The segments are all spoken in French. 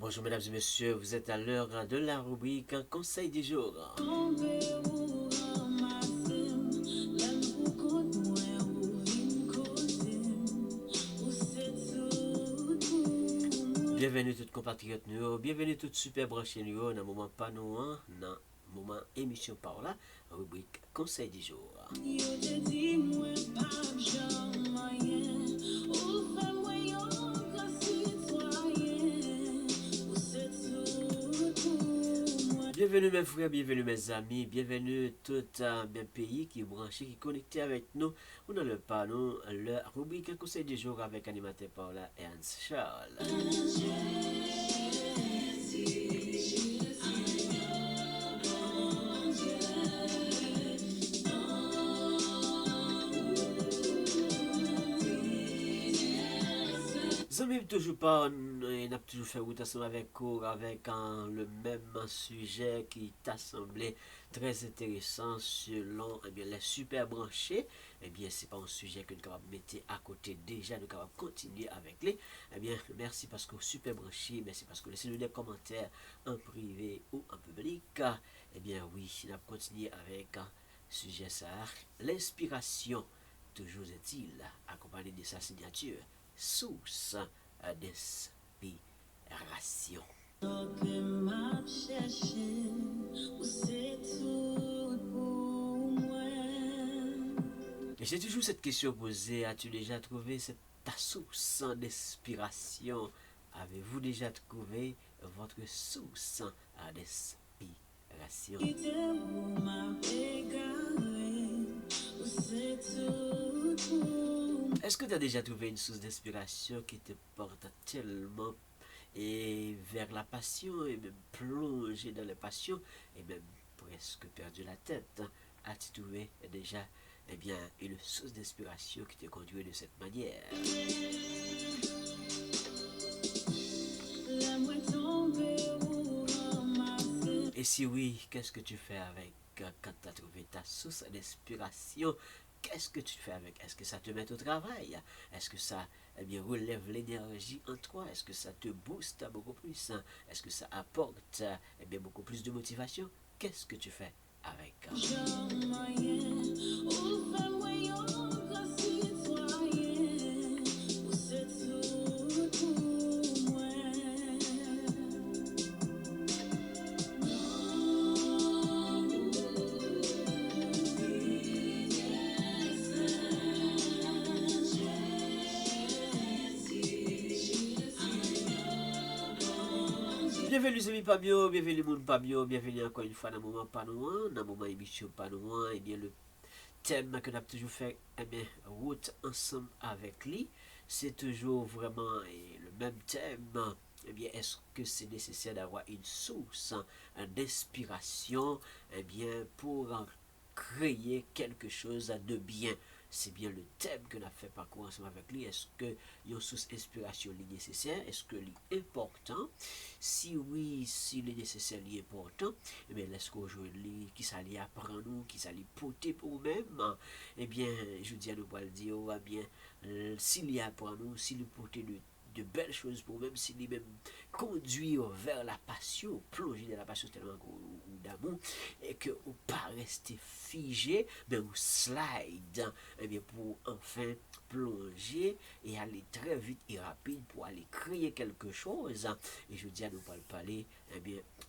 Bonjour mesdames et messieurs, vous êtes à l'heure de la rubrique Conseil du jour. Bienvenue toutes compatriotes nous, bienvenue toutes super branchées nous, dans le moment pas nous, dans le moment émission par là, rubrique Conseil du jour. Bienvenue mes frères, bienvenue mes amis, bienvenue tout mes pays qui est branché, qui est connecté avec nous. On a le panneau, la rubrique Conseil du jour avec animateur Paula et Hans Charles. Zami toujours pas, on a toujours fait route ensemble avec le même sujet qui t'a semblé très intéressant selon les super branchés. Eh bien, c'est pas un sujet que nous capable mettre à côté déjà, nous capable continuer avec les. Eh bien, merci parce que super branché, merci parce que laissez-nous des commentaires en privé ou en public. Eh bien, oui, on a continué avec sujet ça, l'inspiration. Toujours est-il accompagné de sa signature. Source d'inspiration. Et j'ai toujours cette question posée, as-tu déjà trouvé ta source d'inspiration? Avez-vous déjà trouvé votre source d'inspiration? Est-ce que tu as déjà trouvé une source d'inspiration qui te porte tellement vers la passion et même plongé dans la passion et même presque perdu la tête? As-tu trouvé déjà une source d'inspiration qui te conduit de cette manière? Et si oui, qu'est-ce que tu fais avec quand tu as trouvé ta source d'inspiration? Qu'est-ce que tu fais avec? Est-ce que ça te met au travail? Est-ce que ça relève l'énergie en toi? Est-ce que ça te booste beaucoup plus? Est-ce que ça apporte beaucoup plus de motivation? Qu'est-ce que tu fais avec? Bienvenue les amis Pabio, bienvenue les monde Pabio, bienvenue encore une fois dans le moment pas loin, dans le moment émission pas loin, et bien le thème que nous avons toujours fait, route ensemble avec lui, c'est toujours vraiment le même thème. Eh bien, est-ce que c'est nécessaire d'avoir une source d'inspiration pour créer quelque chose de bien? C'est bien le thème que nous avons fait parcours ensemble avec lui. Est-ce que une source d'inspiration est nécessaire? Est-ce que c'est important? Si oui, s'il est nécessaire, il est important, eh bien, laisse-moi aujourd'hui qui ça lui apprend nous, qui ça lui porter pour nous-mêmes. Eh bien, je dis à nous pas le dire, eh bien, s'il y apprend nous, s'il lui porter de belles choses pour même s'il même conduire vers la passion, plonger dans la passion tellement d'amour, et que ou pas rester figé, mais ou slide, eh bien, pour enfin plonger et aller très vite et rapide pour aller créer quelque chose. Et je dis à nous parler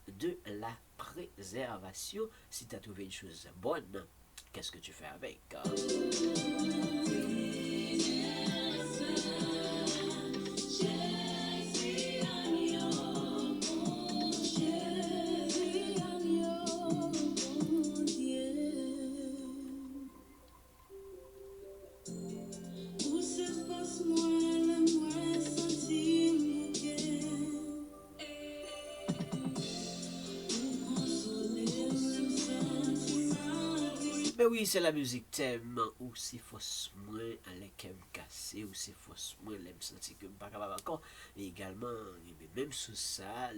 de la préservation. Si tu as trouvé une chose bonne, qu'est-ce que tu fais avec? Mais oui, c'est la musique thème, ou c'est fausse moins les kem cassé, ou c'est fausse moins les senti que pas capable encore. Et également, même sous ça,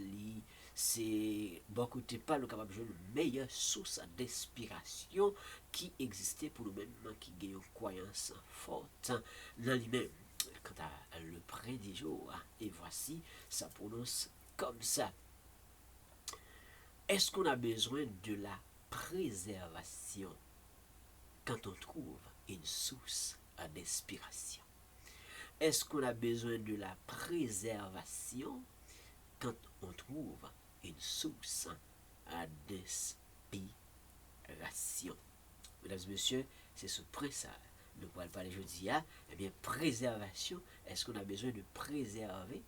c'est beaucoup de pas le capable de jouer une meilleure source d'inspiration qui existait pour nous-mêmes, qui gagne une croyance forte dans lui-même. Quant à le prédijo, et voici, ça prononce comme ça. Est-ce qu'on a besoin de la préservation quand on trouve une source d'inspiration? Est-ce qu'on a besoin de la préservation quand on trouve une source d'inspiration? Mesdames et messieurs, c'est ce principe. Nous pourrons parler jeudi à, eh bien, préservation. Est-ce qu'on a besoin de préserver,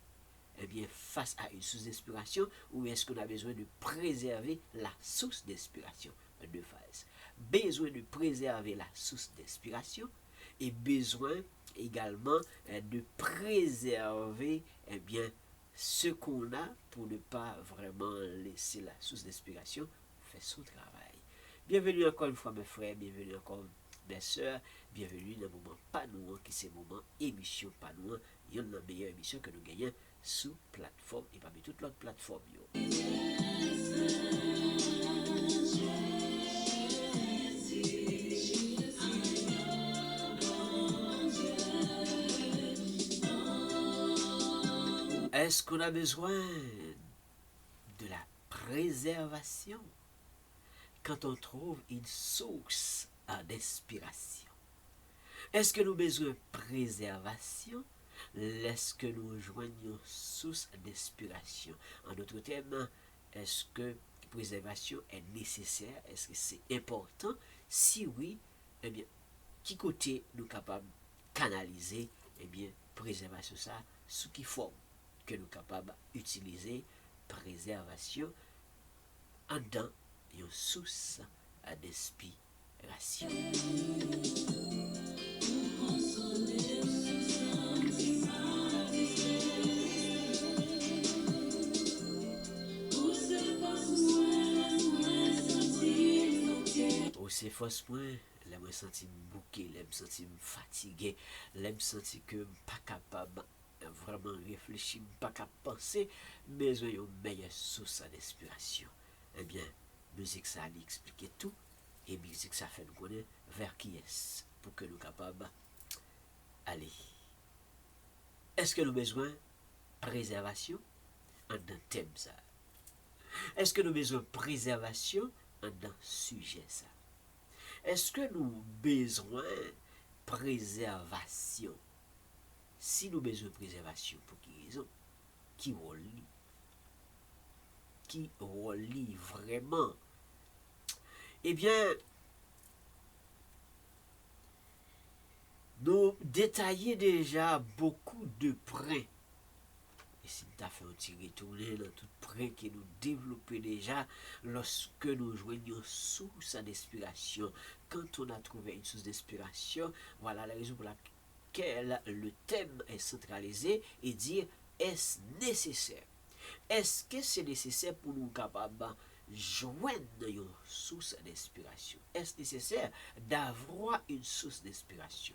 eh bien, face à une source d'inspiration, ou est-ce qu'on a besoin de préserver la source d'inspiration? Deux phases. Besoin de préserver la source d'inspiration et besoin également de préserver, eh bien, ce qu'on a pour ne pas vraiment laisser la source d'inspiration faire son travail. Bienvenue encore une fois mes frères, bienvenue encore mes soeurs, bienvenue dans le moment Panouan qui c'est le moment émission Panouan. Il y a une meilleure émission que nous gagnons sous plateforme et parmi toutes l'autre plateforme. Est-ce qu'on a besoin de la préservation quand on trouve une source d'inspiration? Est-ce que nous avons besoin de préservation lorsque nous joignons source d'inspiration? En d'autres termes, est-ce que préservation est nécessaire? Est-ce que c'est important? Si oui, eh bien, qui côté nous capables de canaliser, eh bien, préservation ça, sous qui forme que nous capables d'utiliser préservation en dans une source d'inspiration. Ou c'est fausse point, là me senti bouqué, là me senti fatigué, là me senti que pas capable vraiment réfléchir, pas capable penser, mais j'ai une meilleure source d'inspiration. Eh bien, musique ça allait expliquer tout, et musique ça fait nous connaître vers qui est-ce pour que nous capables aller. Est-ce que nous avons besoin de préservation en un thème ça? Est-ce que nous avons besoin de préservation en un sujet ça? Est-ce que nous avons besoin de préservation? Si nous avons besoin de préservation, pour qui raison? Qui relie vraiment? Eh bien, nous détaillons déjà beaucoup de points. Et si nous avons fait un petit retourner dans tout point que nous développons déjà lorsque nous joignons source d'inspiration. Quand on a trouvé une source d'inspiration, voilà la raison pour laquelle le thème est centralisé et dire est-ce nécessaire? Est-ce que c'est nécessaire pour nous capables de joindre une source d'inspiration? Est-ce nécessaire d'avoir une source d'inspiration?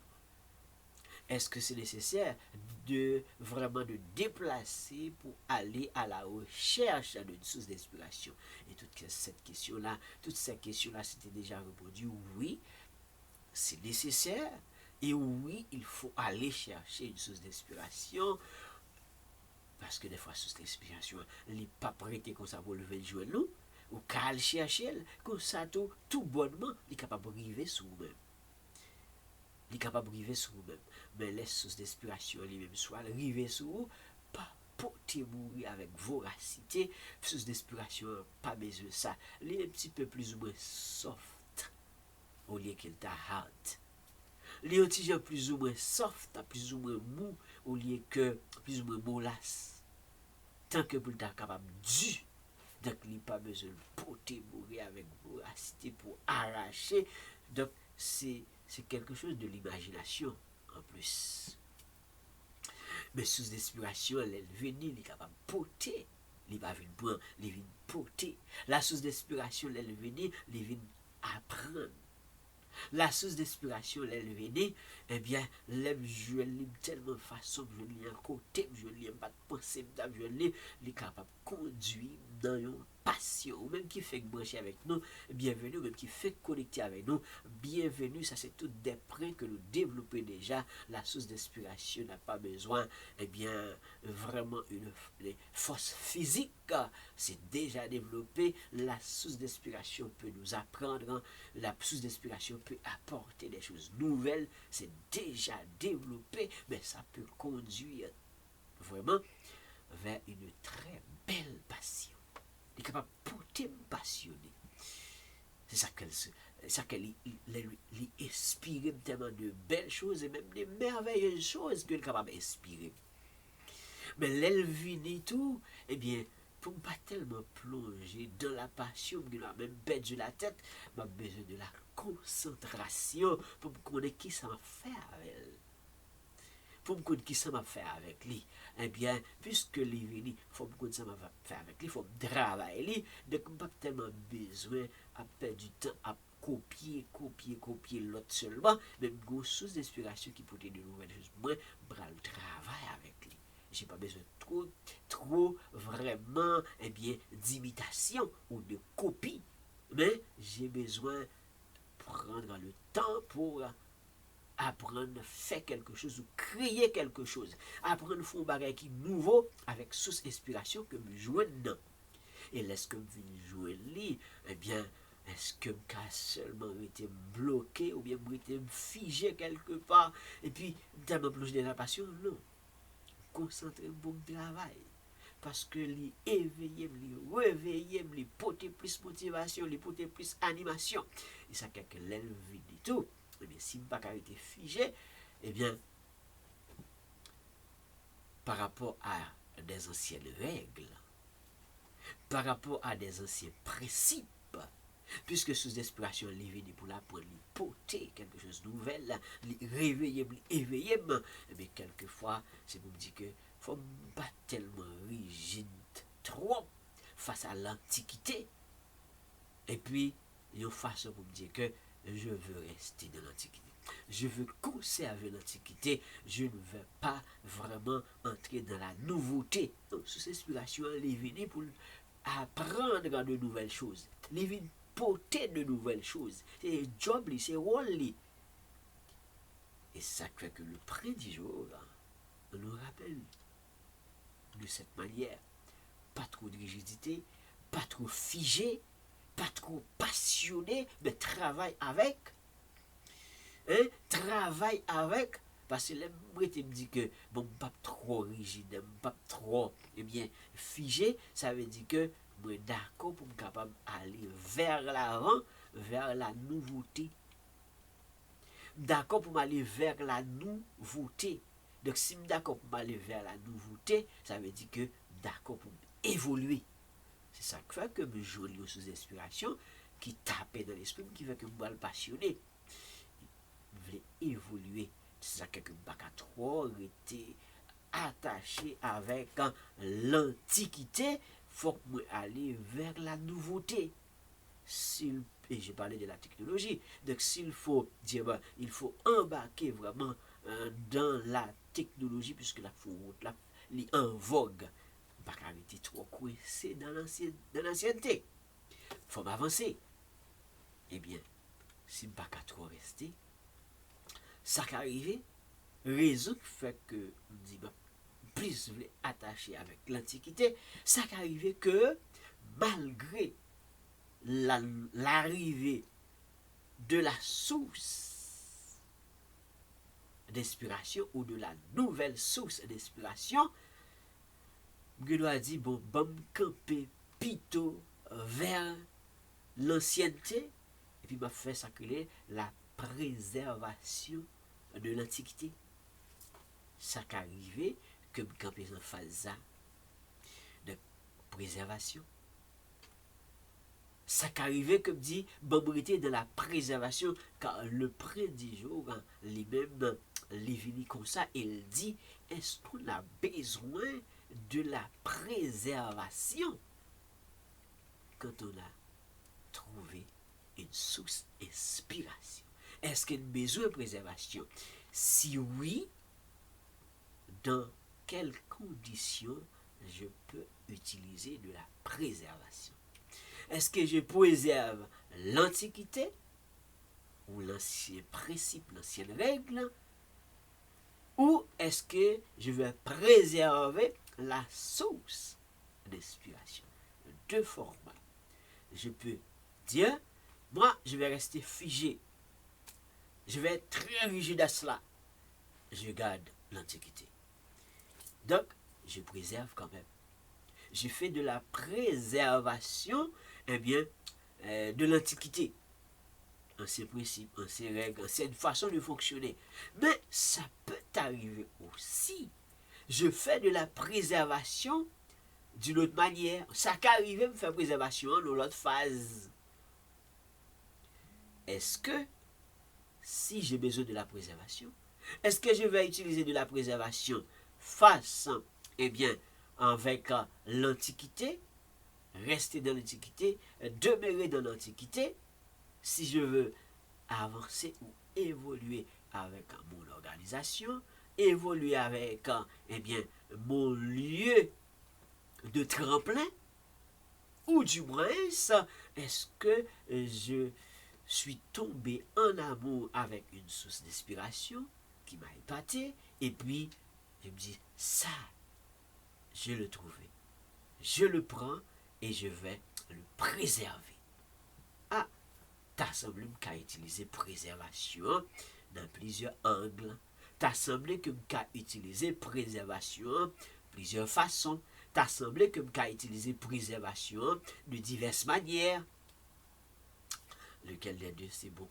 Est-ce que c'est nécessaire de vraiment de déplacer pour aller à la recherche d'une source d'inspiration? Et toutes ces questions-là, c'était déjà répondu oui, c'est nécessaire. Et oui, il faut aller chercher une source d'inspiration. Parce que des fois, source d'inspiration, elle n'est pas prêtée comme ça pour lever le jour nous. Ou qu'à le chercher, comme ça, tout bonnement, il est capable de arriver sur vous-même. Il est capable de arriver sur vous-même. Mais les sources d'inspiration, lui-même, soit arriver sur vous, pas pour mourir avec voracité. Source d'inspiration, pas besoin de ça. Il est un petit peu plus ou moins soft, au lieu qu'il t'a hard. Il est un petit peu plus ou moins soft, plus ou moins mou, au lieu que plus ou moins mollasse. Tant que vous êtes capable du. Donc, il n'y a pas besoin de porter mourir avec voracité pour arracher. Donc, c'est quelque chose de l'imagination en plus. Mais sous d'inspiration, elle est venue, elle est capable de porter. Elle va venir prendre, elle vient porter. La source d'inspiration, elle est venue, elle vient apprendre. La source d'inspiration, elle venait, eh bien, l'aime jouer tellement façon que je lis à côté, je lis pas de pensée, je lis, les capable de conduire dans une passion, ou même qui fait brancher avec nous, bienvenue, ou même qui fait connecter avec nous, bienvenue, ça c'est tout des prêts que nous développons déjà, la source d'inspiration n'a pas besoin, eh bien, vraiment une force physique, c'est déjà développé, la source d'inspiration peut nous apprendre, la source d'inspiration peut apporter des choses nouvelles, c'est déjà développé, mais ça peut conduire vraiment vers une très belle passion. Il est capable de porter passionné. C'est ça qu'elle lui inspire tellement de belles choses et même de merveilleuses choses qu'elle est capable d'inspirer. Mais l'elvini tout, eh bien, pour ne pas tellement plonger dans la passion, qui m'a même perdu la tête, m'a besoin de la concentration pour me connaître qui ça m'a fait avec elle. Pour me connaître qui ça m'a fait avec lui. Eh bien, puisque lui venu, il faut me connaître ça m'a fait avec lui, il faut me travailler, donc je n'ai pas tellement besoin à perdre du temps à copier l'autre seulement, même une source d'inspiration qui peut être de nouvelles choses. Moi, je vais le travail avec lui. J'ai pas besoin trop vraiment, eh bien, d'imitation ou de copie, mais j'ai besoin de prendre le temps pour apprendre à faire quelque chose ou créer quelque chose, apprendre à faire un bagage qui est nouveau avec source inspiration que je joue dedans. Et lorsque je viens jouer lui, eh bien, est-ce que je seulement été bloqué ou bien je été figé quelque part et puis tellement plongé dans la passion? Non. Concentrer pour le travail. Parce que li éveiller, li réveiller, li porter plus motivation, li porter plus animation. Et ça quelque l'élève dit tout. Eh bien, si je n'ai pas été figé, eh bien, par rapport à des anciennes règles, par rapport à des anciens principes, puisque sous d'inspiration, li venu pour l'apprendre, li porter quelque chose de nouvel, li réveiller, li éveiller, eh bien, quelquefois, c'est pour me dire que faut pas tellement rigide trop face à l'antiquité et puis une façon pour me dire que je veux rester dans l'antiquité, je veux conserver l'antiquité, je ne veux pas vraiment entrer dans la nouveauté. Donc sous inspiration elle est venue pour apprendre de nouvelles choses, elle est venue porter de nouvelles choses, c'est job, c'est rôle, et ça fait que le près du jour on nous rappelle de cette manière. Pas trop de rigidité, pas trop figé, pas trop passionné, mais travaille avec. Hein? Travaille avec. Parce que moi, tu me dis que, bon, pas trop rigide, pas trop, eh bien, figé, ça veut dire que, moi, d'accord pour me capable d'aller vers l'avant, vers la nouveauté. D'accord pour m'aller vers la nouveauté. Donc, si je suis d'accord pour m'aller vers la nouveauté, ça veut dire que d'accord pour évoluer. C'est ça qui fait que je joue sous inspiration, qui tape dans l'esprit, qui fait que je suis passionné. Je veux évoluer. C'est ça que je ne pas trop été attaché avec l'antiquité. Il faut que je aller vers la nouveauté. Et j'ai parlé de la technologie. Donc s'il faut dire, ben, il faut embarquer vraiment dans la technologie, puisque la route là, est en vogue. Pas été trop coincé dans l'ancienneté. Il faut m'avancer. Eh bien, si je ne pas trop rester, ça qui arrive, raison qui fait que on dit, ben, plus je attaché avec l'Antiquité, ça qui arrive que malgré l'arrivée de la source d'inspiration ou de la nouvelle source d'inspiration, je dois dire, bon, camper plutôt vers l'ancienneté, et puis m'a fait sacrer la préservation de l'Antiquité. Ça qui arrivé que je camper en phase de préservation. Ça qui arrivé comme dit Bambrité de la préservation, car le prédigeau lui-même les vini comme ça, il dit est-ce qu'on a besoin de la préservation quand on a trouvé une source d'inspiration. Est-ce qu'il y a besoin de préservation? Si oui, dans quelles conditions je peux utiliser de la préservation? Est-ce que je préserve l'Antiquité ou l'ancien principe, l'ancienne règle, ou est-ce que je vais préserver la source d'inspiration? Deux formats. Je peux dire, moi, je vais rester figé. Je vais être très rigide à cela. Je garde l'Antiquité. Donc, je préserve quand même. Je fais de la préservation, de l'Antiquité. Ancien principe, ancienne règle, ancienne façon de fonctionner. Mais ça peut arriver aussi. Je fais de la préservation d'une autre manière. Ça peut arriver me faire préservation dans l'autre phase. Est-ce que, si j'ai besoin de la préservation, est-ce que je vais utiliser de la préservation face, avec l'Antiquité, rester dans l'Antiquité, demeurer dans l'Antiquité, si je veux avancer ou évoluer avec mon organisation, évoluer avec mon lieu de tremplin, ou du moins, est-ce que je suis tombé en amour avec une source d'inspiration qui m'a épaté, et puis je me dis, ça, je le trouvais, je le prends et je vais le préserver. Ah, t'as semblé qu'à utiliser préservation dans plusieurs angles. T'as semblé que qu'à utiliser préservation plusieurs façons. T'as semblé que qu'à utiliser préservation de diverses manières. Lequel des deux c'est bon?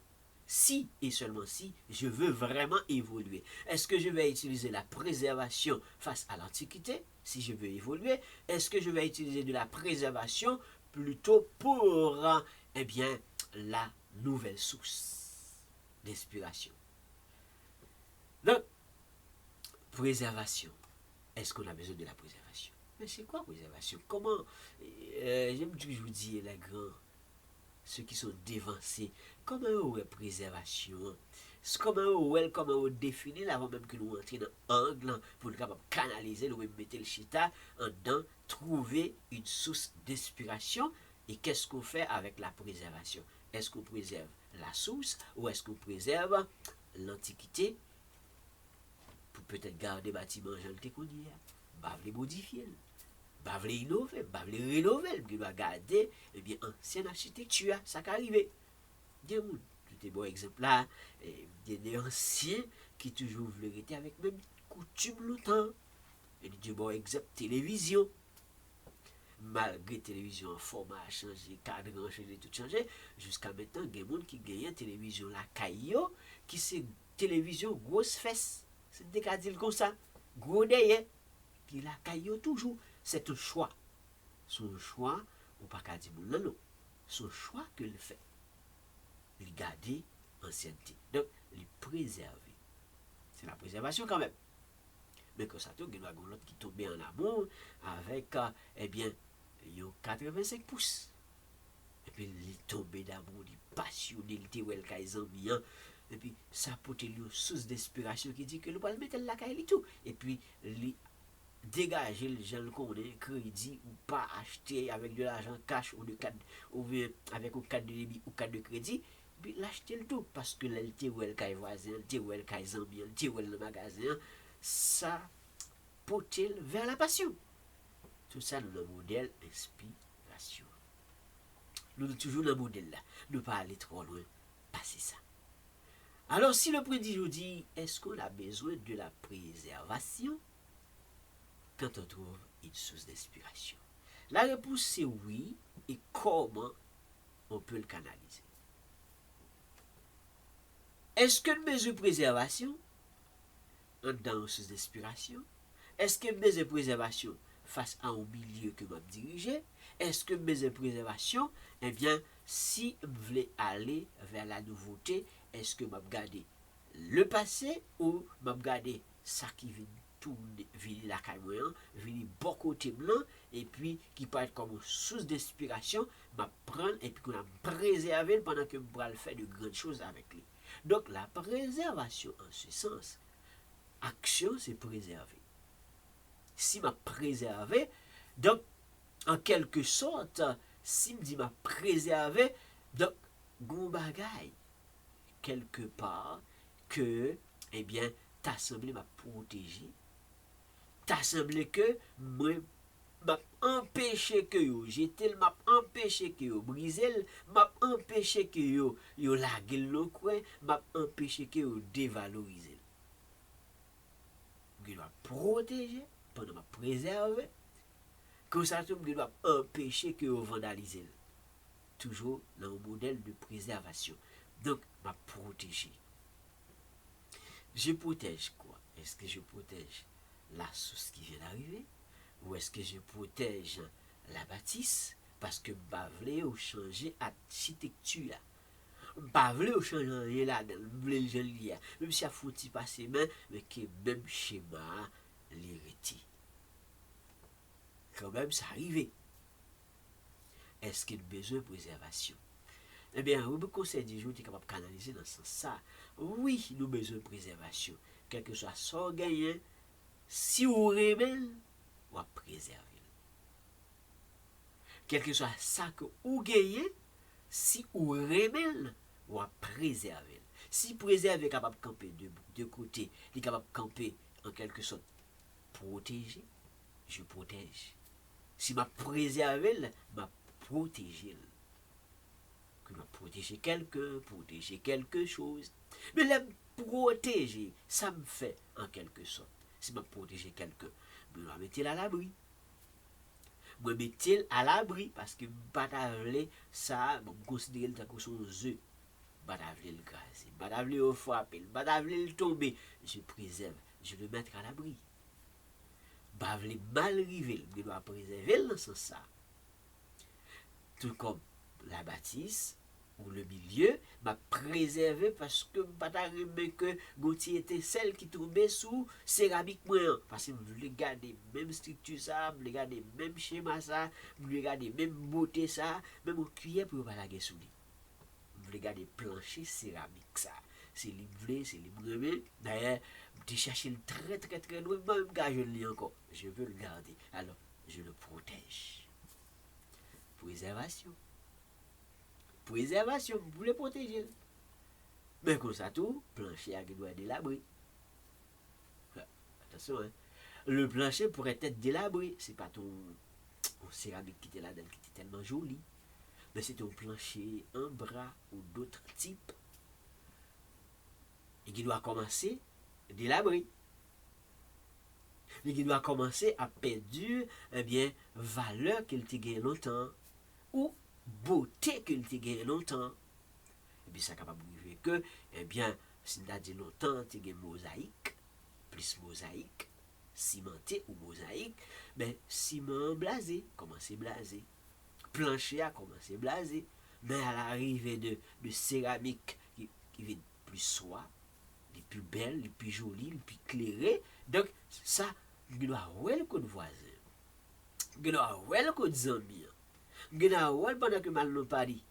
Si et seulement si je veux vraiment évoluer. Est-ce que je vais utiliser la préservation face à l'Antiquité, si je veux évoluer? Est-ce que je vais utiliser de la préservation plutôt pour la nouvelle source d'inspiration? Donc, préservation. Est-ce qu'on a besoin de la préservation? Mais c'est quoi préservation? Comment j'aime toujours dire les grands, ceux qui sont dévancés, comment on a préservation? Comment on définit avant même que nous entrions dans l'angle pour nous capable canaliser, nous mettre le chita en dedans, trouver une source d'inspiration. Et qu'est-ce qu'on fait avec la préservation? Est-ce qu'on préserve la source ou est-ce qu'on préserve l'Antiquité pour peut-être garder bâtiment janté qu'on y a, pas les modifier, pas les innover, pas les rénover, puis va garder ancienne architecture, ça qui arrive. Des monde, des bons exemples là, des anciens qui toujours voulaient rester avec même coutume longtemps. Et des bons exemples télévision. Malgré télévision, format a changé, cadre a changé, tout changé, jusqu'à maintenant, il y a des gens qui gagnent télévision la caillou, qui c'est télévision grosse fesse. C'est des cas dire comme ça, gros derrière, puis la caillou toujours. C'est un choix. Son choix, ou pas qu'à dire non. Son choix que le fait. Il garder ancienneté. Donc, il préserver. C'est la préservation quand même. Mais quand ça tombe, il y a l'autre qui tombe en amour avec, il y a 85 pouces. Et puis, il tombe d'amour, il est passionné, il était well bien. Et puis, ça porte une source d'inspiration qui dit que le va le mettre la caille et tout. Et puis, il dégager les gens qu'on a crédit ou pas acheter avec de l'argent cash ou de carte ou avec une carte de débit ou carte de crédit. Puis l'acheter le tout parce que là, il était well caille voisin, il était well caille zambi, il était well le magasin. Ça porte vers la passion. Tout ça, nous, le modèle inspiration. Nous sommes toujours dans le modèle là. Nous ne pas aller trop loin. Passer ça. Alors, si le prédijo dit, est-ce qu'on a besoin de la préservation quand on trouve une source d'inspiration? La réponse c'est oui. Et comment on peut le canaliser? Est-ce que nous besoin de préservation dans une source d'inspiration? Est-ce que nous besoin de préservation face à un milieu que m'a dirigé? Est-ce que besoin de préservation? Si vous voulez aller vers la nouveauté, est-ce que m'a garder le passé ou m'a garder ça qui vient tourner, vient la caméra, vient bon côté blanc et puis qui peut être comme une source d'inspiration, m'a prendre et puis qu'on a préservé pendant que je vais faire de grandes choses avec lui. Donc la préservation en ce sens, action c'est préserver. Si m'a préservé, donc en quelque sorte, si me dit m'a préservé, donc gon bagay quelque part que, eh bien, t'as semblé m'a protégé, t'as semblé que moi m'a empêché que yo, j'étais m'a empêché que yo brisel, m'a empêché que yo lague le coin, m'a empêché que yo dévaloriser. Je dois protéger, pendant m'a préserver, comme ça je dois empêcher que yo vandaliser. Toujours dans un modèle de préservation. Donc, m'a protégé. Je protège quoi? Est-ce que je protège la source qui vient d'arriver? Ou est-ce que je protège la bâtisse? Parce que je veux changer l'architecture. Je veux changer rien là, je veux le lire. Même si il faut y passer main, mais que même schéma l'héritier. Quand même, ça arrive. Est-ce qu'il y a besoin de préservation? Eh bien, le conseil du jour est capable de canaliser dans ce sens ça. Oui, nous avons besoin de préservation. Quel que soit son gagnant, si vous remet, vous préserver. Quel que soit ça que vous gagnez, si vous remet, vous préserver. Si préserver est capable de camper de côté, il est capable de camper en quelque sorte protéger, je protège. Si je préserve, je protège. Que je protéger quelqu'un, protéger quelque chose. Mais la protéger, ça me fait en quelque sorte. Si je protéger quelqu'un, je vais mettre à l'abri. Je vais mettre à l'abri parce que je ça, je considère comme son œuf. Je vais le graser, je vais le frapper, je vais le tomber. Je préserve, je le mettre à l'abri. Je vais mal arriver, je dois préserver dans ce sens ça. Tout comme la bâtisse ou le milieu m'a préservé parce que pas arrivé que Gauthier était celle qui tombait sous céramique moi parce que je voulais garder même structure ça, je voulais garder même schéma ça, je voulais garder même beauté ça, même au cuillère pour pas la guer sous lui. Je voulais garder plancher céramique ça. C'est libre, c'est libre. D'ailleurs, je cherche le très loin, même quand je le lis encore, je veux le garder. Alors, je le protège. Préservation. Préservation, vous le protéger. Mais comme ça tout, plancher a doit être délabré. Attention, hein. Le plancher pourrait être délabré. C'est pas ton céramique qui était là-dedans qui était tellement joli. Mais c'est ton plancher en bras ou d'autres types. Et qui doit commencer délabré. Et qui doit commencer à perdre, eh bien, valeur qu'il te gagne longtemps. Ou beauté qu'il te gagne longtemps. Et puis ça capable de vivre que, eh bien, si on a dit longtemps, tu as mosaïque, plus mosaïque, cimenté ou mosaïque, mais ciment blasé, commencé blasé. Plancher a commencé blasé. Mais à l'arrivée de céramique qui vient plus soie, les plus belles, les plus jolies, les plus éclairées. Donc, ça, il doit voir le code voisin. Il doit voir le code zambien. Il doit voir pendant que mal nous Paris.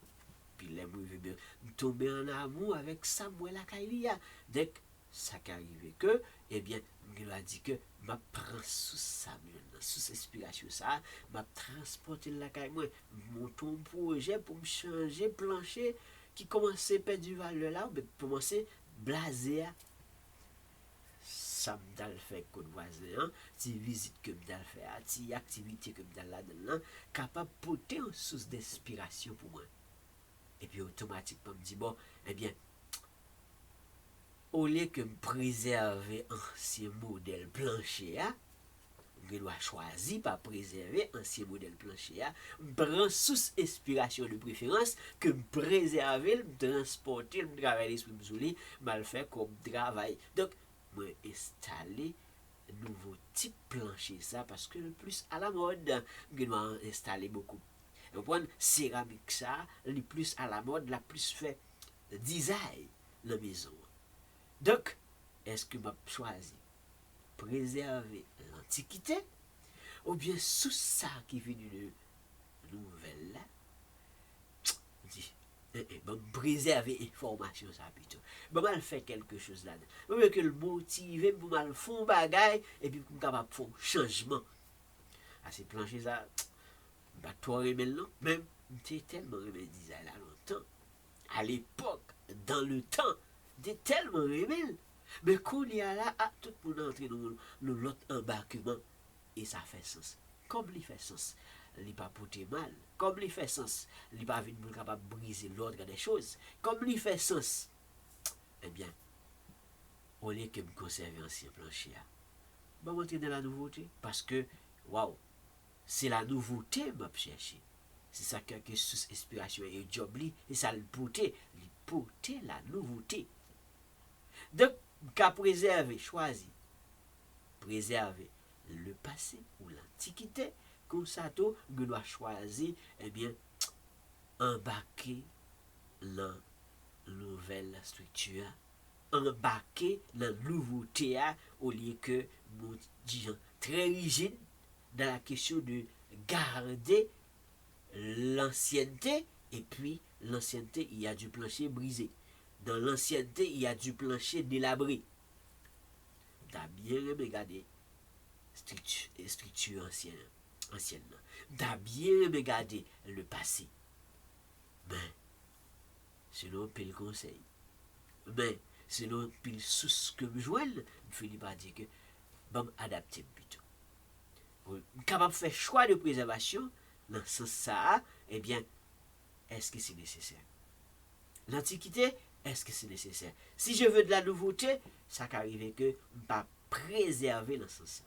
Puis les mouvements tomber en amour avec Samuel Akailia. Donc, ça qui arrive que, eh bien, il a dit que m'a prend sous Samuel, sous inspiration ça, m'a transporté la caille moi, monton projet pour me changer plancher qui commençait à perdre du valeur là, mais commençait blaser. Ça me dal fait qu'on voisin, ti visite que me dal fait, ti activité que me dal là dedans, capable de porter une source d'inspiration pour moi. Et puis automatiquement me dit bon, eh bien, au lieu que me préserver ancien modèle plancher, je dois choisir pas préserver ancien modèle plancher, me prend sous inspiration de préférence que me préserver, me transporter, me travailler l'esprit me souli, mal fait comme travail. Donc, moi installer nouveau type plancher ça parce que le plus à la mode, je dois installer beaucoup. Vous prenez céramique ça, le plus à la mode, la plus fait design la maison. Donc, est-ce que m'a choisi préserver l'antiquité ou bien sous ça qui vient d'une nouvelle là, dit Bon, préserver information ça plutôt. Bon, mal faire quelque chose là. Bon, que le motiver pour mal font bagaille et puis pour capable faire changement. À ces planchers ça, pas trop aimer non, même t'es tellement aimé design là longtemps. À l'époque, dans le temps, t'es tellement aimé. Mais qu'on y a là, tout le monde entre dans l'autre embarquement et ça fait sens. Comme il fait sens. Il pas porter mal. Comme il fait sens, il pas venir capable briser l'ordre des choses. Comme il fait sens, eh bien, au lieu que me conserver ancien plancher, je vais entrer dans la nouveauté. Parce que, waouh, c'est la nouveauté que je cherche. C'est ça que sous inspiration et job li, et ça le porter la nouveauté. Donc, qu'à préserver, choisi, préserver le passé ou l'antiquité, comme ça, tout, je dois choisir, eh bien, embarquer la nouvelle structure, embarquer la nouveauté au lieu que nous disons très rigide dans la question de garder l'ancienneté et puis l'ancienneté il y a du plancher brisé. Dans l'ancienneté il y a du plancher délabré. T'as bien regardé structure ancienne. T'as bien regardé le passé. Mais selon le conseil, mais selon le sous que je joue, Philippe a dit que bon adapter plutôt. Capable de faire choix de préservation dans ce sens ça, eh bien, est-ce que c'est nécessaire? L'antiquité, est-ce que c'est nécessaire? Si je veux de la nouveauté, ça qu'arrive que je ne pas préserver dans ce sens ça.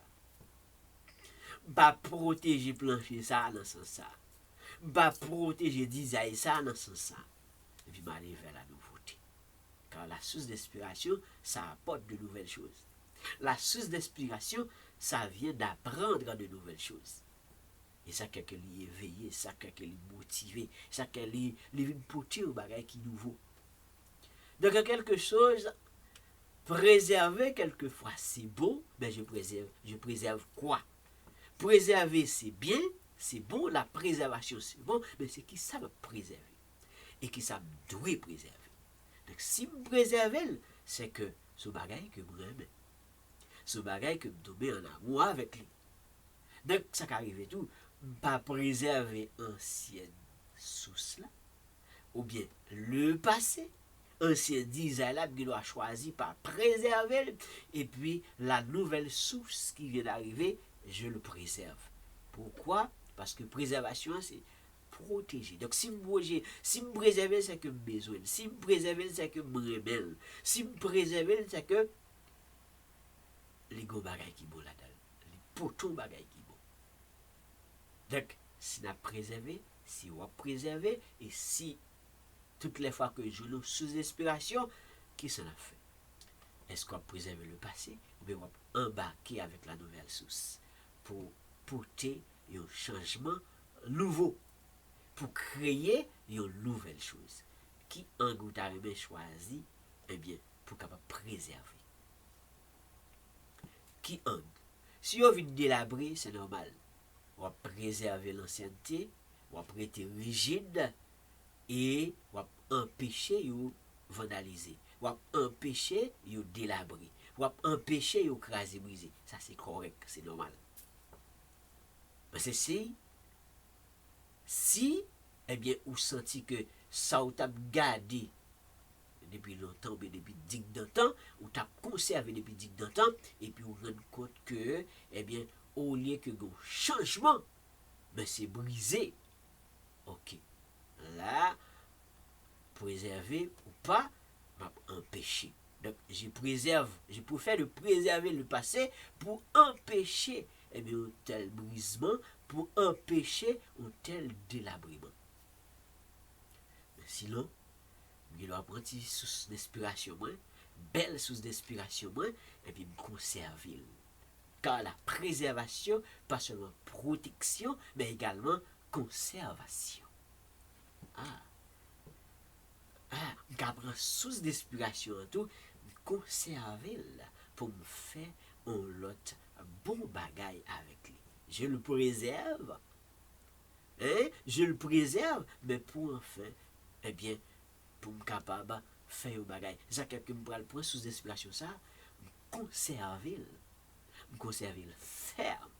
Pas protéger plancher ça dans ce sens ça. Pas protéger design ça dans ce sens ça. Et puis m'aller vers la nouveauté. Car la source d'inspiration, ça apporte de nouvelles choses. La source d'inspiration, ça vient d'apprendre de nouvelles choses. Et ça quelque li éveillé, ça quelque li motivé, ça quelque li vient porter au bagage qui nouveau. Donc quelque chose préserver quelquefois c'est beau, mais je préserve quoi? Préserver c'est bien, c'est bon, la préservation c'est bon, mais c'est qui ça me préserver et qui ça me doit préserver. Donc si me préserver, c'est que ce bagage que je aime, ce bagage que je tombe en amour avec lui. Donc ça qui arrive tout, pas préserver ancienne source là, ou bien le passé, ancien design là, qui doit choisir par préserver, et puis la nouvelle source qui vient d'arriver, je le préserve. Pourquoi? Parce que préservation, c'est protéger. Donc, si me préserve, c'est que je besoin. Si me préserve, c'est que je me rebelle. Si me préserve, c'est que les gros bagages qui sont là-dedans. Les potons bagages qui sont. Donc, si on a préservé, si on a préservé, et si toutes les fois que je joue sous inspiration, qui s'en a fait? Est-ce qu'on a préservé le passé ou bien on va embarquer avec la nouvelle source pour porter un changement nouveau, pour créer une nouvelle chose qui en goût à choisi, eh bien, pour capable préserver. Qui en si on vient délabrer, c'est normal. On va préserver l'ancienneté, on va prêter rigide et on va empêcher de vandaliser, on va empêcher de délabrer, on va empêcher de craser, briser. Ça c'est correct, c'est normal. Mais c'est si, eh bien, vous sentez que ça vous a gardé depuis longtemps, mais depuis digne d'antan, ou t'as conservé depuis digne d'antan, et puis vous rendez compte que, eh bien, au lieu que un changement, mais c'est brisé. Ok. Là, préserver ou pas, m'a empêché. Donc, je préfère de préserver le passé pour empêcher eh bien, un tel brisement, pour empêcher un tel délabrement. Mais sinon, il doit prendre une source d'inspiration, belle source d'inspiration, et puis me conserver. Car la préservation, pas seulement protection, mais également conservation. Je prends source d'inspiration en tout, conserver pour me faire un lot bon bagaille avec lui. Je le préserve, je le préserve, mais pour enfin, eh bien, pour me capable faire au bagay. Ça que me prend le point sous inspiration ça, conserver ferme.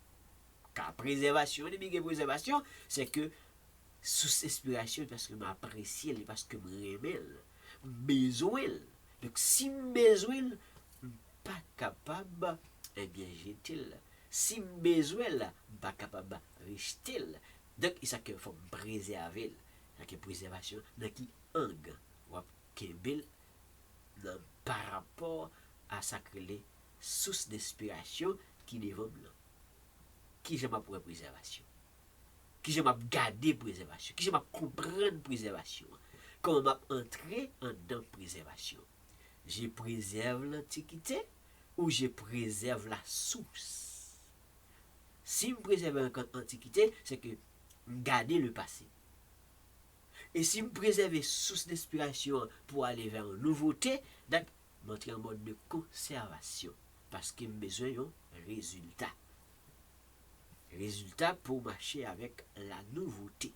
Car préservation, les préservation, c'est que sous inspiration parce que m'apprécie, parce que m'aime, besoin. Donc si besoin pas capable, eh bien j'ai-il. Si besoin pas capable, rester. Donc il s'agit faut préserver, la préservation dans qui angle ou kebel par rapport à sa créer source d'inspiration qui devant qui j'aime pour préservation, qui j'aime garder préservation, qui j'aime comprendre préservation, comment m'a entrer en dans préservation. Je préserve l'antiquité ou je préserve la source. Si je préserve l'antiquité, c'est que garder le passé. Et si je préserve source d'inspiration pour aller vers une nouveauté, donc je en mode de conservation. Parce que j'ai besoin d'un résultat. Résultat pour marcher avec la nouveauté.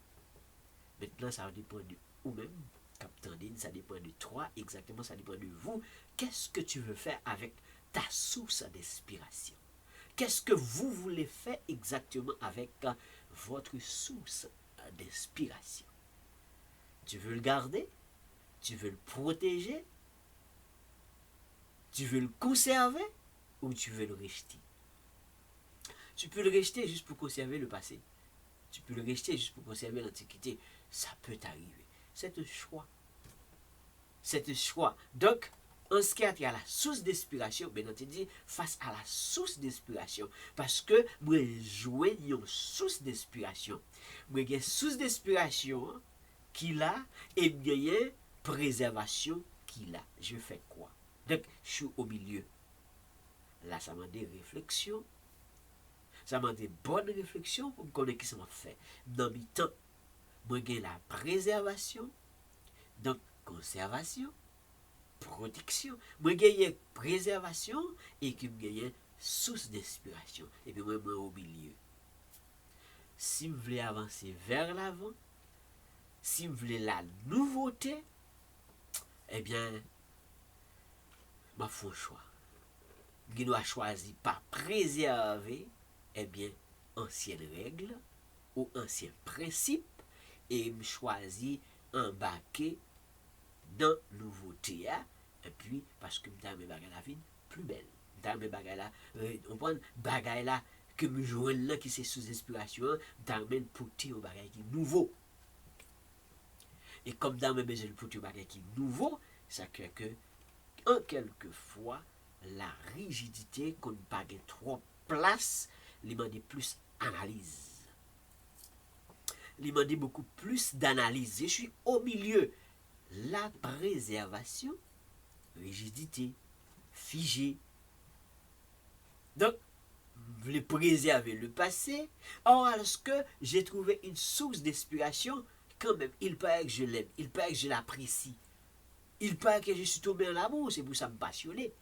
Maintenant, ça dépend de vous-même, Captain, ça dépend de toi, exactement, ça dépend de vous. Qu'est-ce que tu veux faire avec ta source d'inspiration? Qu'est-ce que vous voulez faire exactement avec votre source d'inspiration? Tu veux le garder? Tu veux le protéger? Tu veux le conserver? Ou tu veux le rejeter? Tu peux le rejeter juste pour conserver le passé. Tu peux le rejeter juste pour conserver l'antiquité. Ça peut t'arriver. C'est un choix. C'est un choix. Donc, en ce qui a trait à la source d'inspiration, bien entendu, face à la source d'inspiration, parce que moi, jouer une source d'inspiration. Moi, j'ai une source d'inspiration qu'il a, et bien, il y a une préservation qu'il a. Je fais quoi? Donc, je suis au milieu. Là, ça m'a des réflexions. Ça m'a des bonnes réflexions pour me connaître qui ça m'a fait. Dans mes temps, moi, j'ai la préservation, donc conservation, protection. Moi, j'ai préservation et que j'ai source d'inspiration. Et puis, moi, au milieu. Si vous voulez avancer vers l'avant, si vous voulez la nouveauté, eh bien, ma faut choix. Je dois choisir par préserver, eh bien, anciennes règles ou anciens principes et me choisir embarquer dans nouveauté et puis parce que m'ta mes bagages la vie plus belle. M'ta mes bagages là, on prend bagages là que me joindre là qui c'est sous inspiration, m'ta pour au bagage qui nouveau. Et comme dans mes besoins pour un bagage qui nouveau, ça crée que en quelquefois la rigidité qu'on pas trop place, il demande plus analyse. Il demande beaucoup plus d'analyse. Je suis au milieu. La préservation, rigidité, figé. Donc, vous voulez préserver le passé. Or, lorsque j'ai trouvé une source d'inspiration, quand même, il paraît que je l'aime, il paraît que je l'apprécie. Il paraît que je suis tombé en amour, c'est pour ça que je me passionné.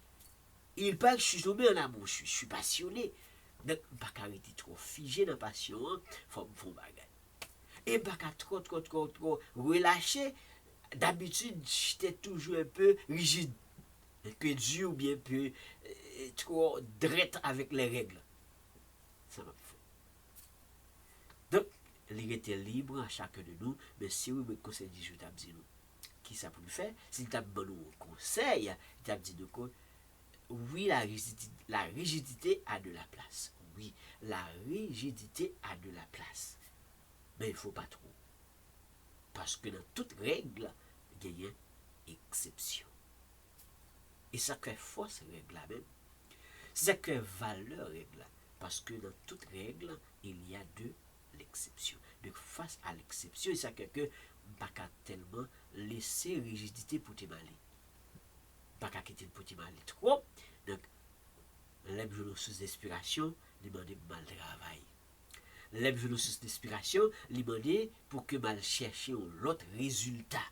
Il paraît que je suis tombé en amour, je suis passionné. Donc, je ne peux pas arrêter trop figé dans la passion, il faut me faire bagage. Et je ne peux pas trop relâcher. D'habitude, j'étais toujours un peu rigide, un peu dur ou bien un peu trop drette avec les règles. Ça m'a fait. Donc, il était libre à chacun de nous, mais si vous me conseillez, je t'ai dit nous, qui ça pour nous faire? Si tu as besoin de conseil, tu as dit de quoi? Oui, la rigidité a de la place. Oui, la rigidité a de la place. Mais il ne faut pas trop. Parce que dans toute règle, il y a une exception. Et ça crée force règle là même. Ça crée valeur règle là. Parce que dans toute règle, il y a de l'exception. Donc face à l'exception, ça crée que pas tellement laisser rigidité pour te maler. Pas qu'à quitter pour te maler trop. Donc, l'aime journaux sous d'inspiration, demander mal travail. L'aime journaux sous d'inspiration, demander pour que mal chercher l'autre résultat.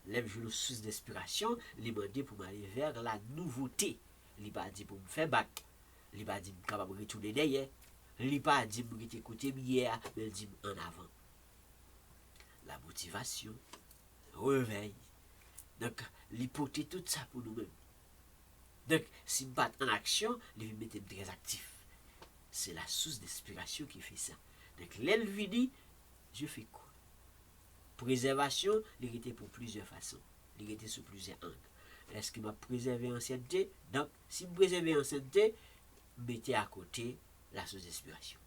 L'aime journaux sous d'inspiration, demander pour m'aller vers la nouveauté. Il pas dit pour me faire bac. Il pas dit capable de retourner derrière. Il pas dit pour écouter hier, mais il dit en avant. La motivation, réveil, Donc, l'hypothèse tout ça pour nous-mêmes. Donc, si je bat en action, il va mettre très actif. C'est la source d'inspiration qui fait ça. Donc, l'aile vini, je fais quoi? Préservation, il était pour plusieurs façons. Il était sous plusieurs angles. Est-ce qu'il m'a préservé ancienneté? Donc, si vous préservez ancienneté, mettez à côté la source d'inspiration.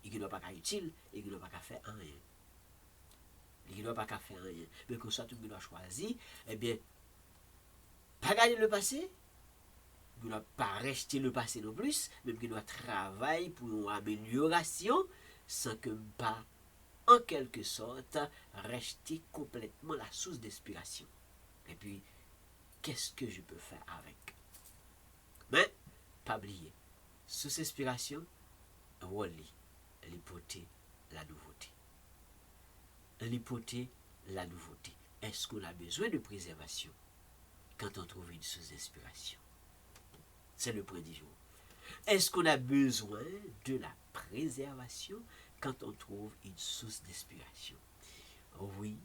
Il ne doit pas être utile, il ne doit pas faire rien. Il ne doit pas faire rien. Mais comme ça, tout le monde doit choisir, eh bien, pas garder le passé, il ne doit pas rester le passé non plus, même qu'il doit travailler pour une amélioration, sans que pas, en quelque sorte, rester complètement la source d'inspiration. Et puis, qu'est-ce que je peux faire avec? Mais, pas oublier, source d'inspiration, relie l'hypothèse, la nouveauté. L'hypothèse, la nouveauté. Est-ce qu'on a besoin de préservation quand on trouve une source d'inspiration? C'est le point du jour. Est-ce qu'on a besoin de la préservation quand on trouve une source d'inspiration? Oui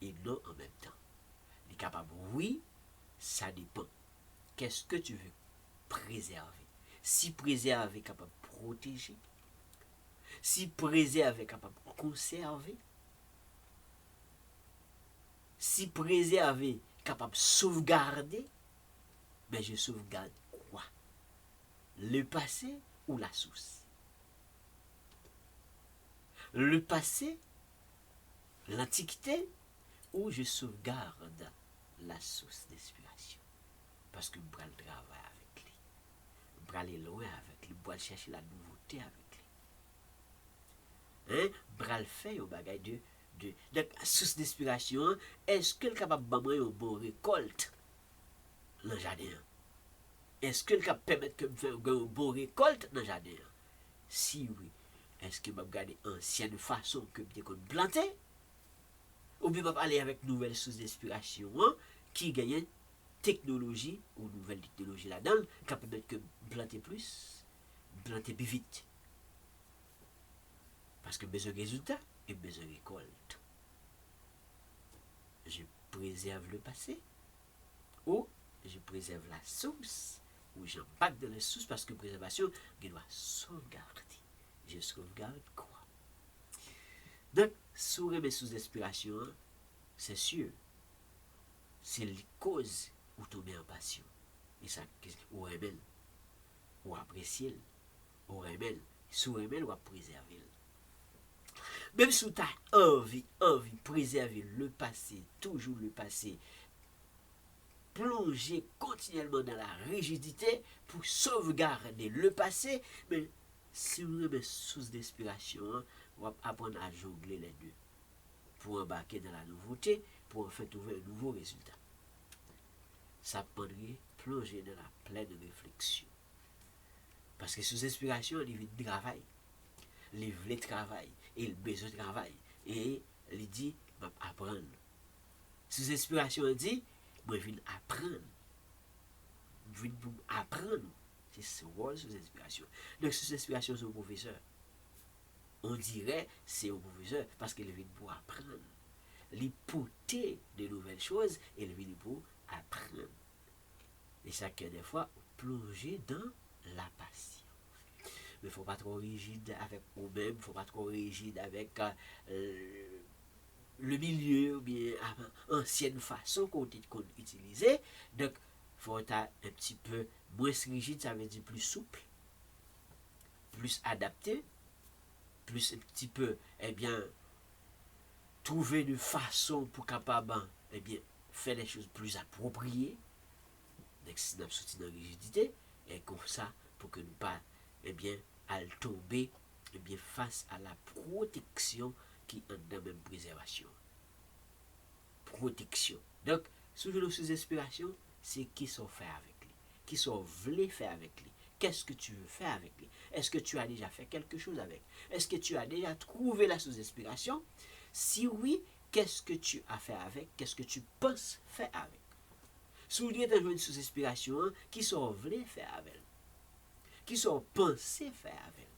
et non en même temps. Les capables, oui, ça dépend. Qu'est-ce que tu veux préserver? Si préserver est capable de protéger, si préserver est capable de conserver, si préserver est capable de sauvegarder, mais je sauvegarde quoi? Le passé ou la source? Le passé, l'antiquité, ou je sauvegarde la source d'inspiration? Parce que je vais le travail avec lui. Je vais aller loin avec lui. Je vais chercher la nouveauté avec lui. Hein? Je vais le faire au bagage de la source d'inspiration. Est-ce que le capable de faire une bonne récolte dans le jardin? Est-ce que le capable de permettre que je fasse une bonne récolte dans le jardin? Si oui, est-ce que je vais garder ancienne façon que je peux planter? Ou bien je vais aller avec nouvelle source d'inspiration qui gagne technologie ou nouvelle technologie là-dedans qui permet que planter plus, planter plus vite. Parce que besoin de résultats et besoin de récolte. Je préserve le passé ou je préserve la source ou j'embarque dans la source parce que préservation, je dois sauvegarder. Je sauvegarde quoi? Donc, sur mes sources d'inspiration, c'est sûr, c'est les causes où tomber en passion. Et ça, ou rebelle, ou apprécier, ou rebelle, sous rebelle ou à préserver. Même si tu as envie de préserver le passé, toujours le passé, plonger continuellement dans la rigidité pour sauvegarder le passé, mais si vous avez source d'inspiration, vous allez apprendre à jongler les deux pour embarquer dans la nouveauté, pour en fait trouver un nouveau résultat. Ça prendrait plonger dans la pleine réflexion. Parce que sous inspiration, il vit de travail. Il veut travail. Il besoin de travail. Et il dit, je vais apprendre. Sous inspiration, il dit, je vais apprendre. Je vais apprendre. C'est ce rôle sous inspiration. Donc, sous inspiration, c'est un professeur. On dirait c'est un professeur parce qu'il vient pour apprendre. Il porter de nouvelles choses et il vient pour apprendre. Et ça que des fois, plonger dans la passion. Mais il ne faut pas trop rigide avec vous-même, il ne faut pas trop rigide avec le milieu ou bien ancienne façon qu'on utilisait. Donc, il faut être un petit peu moins rigide, ça veut dire plus souple, plus adapté, plus un petit peu, eh bien, trouver une façon pour capable, eh bien, faire les choses plus appropriées. Donc, si nous sommes dans la rigidité, et comme ça, pour que nous pas, eh bien, à tomber, eh bien, face à la protection qui est dans la même préservation. Protection. Donc, sous nos inspirations, c'est qui sont fait avec lui, qui sont voulés faire avec lui. Qu'est-ce que tu veux faire avec lui? Est-ce que tu as déjà fait quelque chose avec? Est-ce que tu as déjà trouvé la sous-inspiration? Si oui, qu'est-ce que tu as fait avec? Qu'est-ce que tu penses faire avec? Souligner dans une sous-inspiration qui sont voulés faire avec, qui sont pensés faire avec.